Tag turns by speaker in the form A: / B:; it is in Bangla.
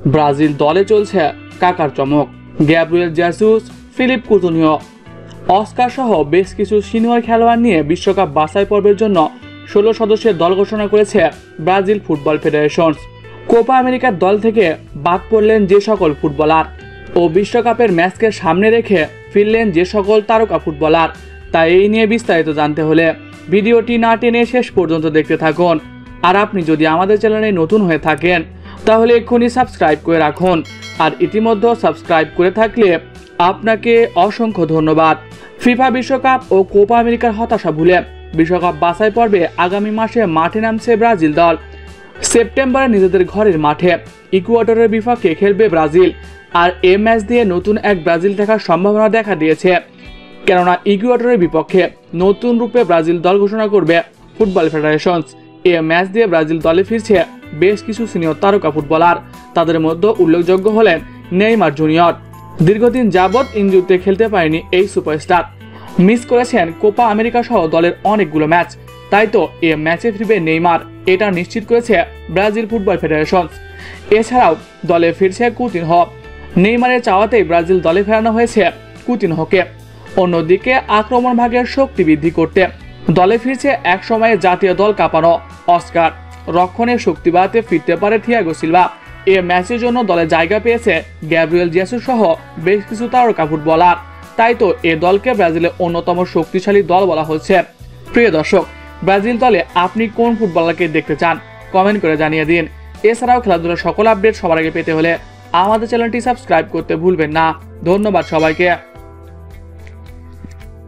A: ব্রাজিল দলে চলছে কাকার চমক। Gabriel Jesus, Philippe Coutinho, Oscar সহ বেশ কিছু সিনিয়র খেলোয়াড় নিয়ে বিশ্বকাপ বাছাই পর্বের জন্য 16 সদস্যের দল ঘোষণা করেছে ব্রাজিল ফুটবল ফেডারেশন। কোপা আমেরিকার দল থেকে বাদ পড়লেন যে সকল ফুটবলার ও বিশ্বকাপের ম্যাচকে সামনে রেখে ফিরলেন যে সকল তারকা ফুটবলার, তাই এই নিয়ে বিস্তারিত জানতে হলে ভিডিওটি না টেনে শেষ পর্যন্ত দেখতে থাকুন। আর আপনি যদি আমাদের চ্যানেলে নতুন হয়ে থাকেন তাহলে এক্ষুনি সাবস্ক্রাইব করে রাখুন, আর ইতিমধ্যে সাবস্ক্রাইব করে থাকলে আপনাকে অসংখ্য ধন্যবাদ। ফিফা বিশ্বকাপ ও কোপা আমেরিকার হতাশা ভুলে বিশ্বকাপ বাছাই পর্বে আগামী মাসে মাঠে নামছে ব্রাজিল দল। সেপ্টেম্বরে নিজেদের ঘরের মাঠে ইকুয়েডরের বিপক্ষে খেলবে ব্রাজিল, আর এ ম্যাচ দিয়ে নতুন এক ব্রাজিল দেখার সম্ভাবনা দেখা দিয়েছে, কেননা ইকুয়েডরের বিপক্ষে নতুন রূপে ব্রাজিল দল ঘোষণা করবে ফুটবল ফেডারেশন। এ ম্যাচ দিয়ে ব্রাজিল দলে ফিরছে বেশ কিছু সিনিয়র তারকা ফুটবলার। তাদের মধ্যে উল্লেখযোগ্য হলেন নেইমার জুনিয়র। দীর্ঘদিন যাবৎ ইনজুরিতে খেলতে পারেনি এই সুপারস্টার, মিস করেছেন কোপা আমেরিকা সহ দলের অনেকগুলো ম্যাচ, তাই তো এ ম্যাচে ফিরবে নেইমার, এটা নিশ্চিত করেছে ব্রাজিল ফুটবল ফেডারেশন। এছাড়াও দলে ফিরছে কুতিনহো। নেইমারের চাওয়াতেই ব্রাজিল দলে ফেরানো হয়েছে কুতিনহোকে। অন্যদিকে আক্রমণ ভাগের শক্তি বৃদ্ধি করতে দলে ফিরছে এক সময়ে জাতীয় দল কাঁপানো অস্কার। রক্ষণের শক্তি বাড়াতে ফিরতে পারে থিয়াগো সিলভা। এ ম্যাচের জন্য দলে জায়গা পেয়েছে গ্যাব্রিয়েল জেসুস সহ বেশ কিছু তারকা ফুটবলার, তাই তো এ দলকে ব্রাজিলের অন্যতম শক্তিশালী দল বলা হচ্ছে। প্রিয় দর্শক, ব্রাজিল দলে আপনি কোন ফুটবলারকে দেখতে চান কমেন্ট করে জানিয়ে দিন। এছাড়াও খেলাধুলার সকল আপডেট সবার আগে পেতে হলে আমাদের চ্যানেলটি সাবস্ক্রাইব করতে ভুলবেন না। ধন্যবাদ সবাইকে।